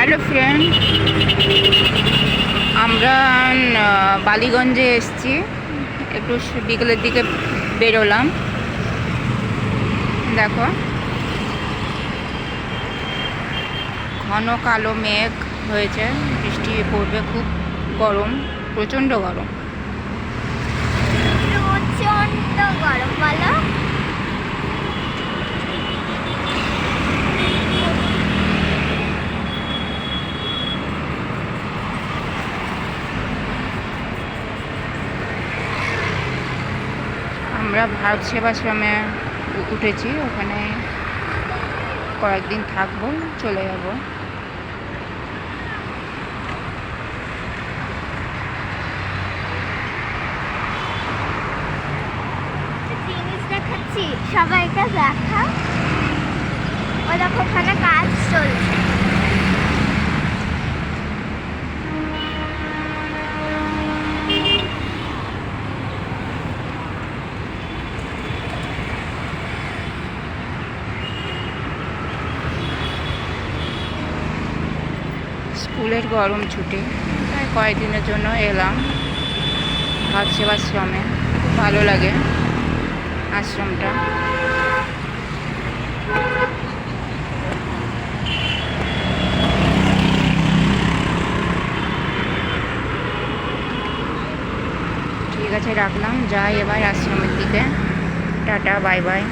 Hello friend, আমরা বালিগঞ্জে এসেছি। একটু বিকেলের দিকে বেরোলাম। দেখো, ঘন কালো মেঘ হয়েছে, বৃষ্টি পড়বে। খুব গরম, প্রচণ্ড গরম। প্রচন্ড গরম বলো। আমরা ভারত সেবাশ্রমে উঠেছি, ওখানে কয়েকদিন থাকবো, চলে যাব। জিনিস দেখাচ্ছি, সবাইকে দেখা। ও দেখো, ওখানে কাজ চলছে। স্কুলের গরম ছুটি, তাই কয়েকদিনের জন্য এলাম ভারত সেবাশ্রমে। খুব ভালো লাগে আশ্রমটা। ঠিক আছে, রাখলাম, যাই এবার আশ্রমের দিকে। Tata, bye bye.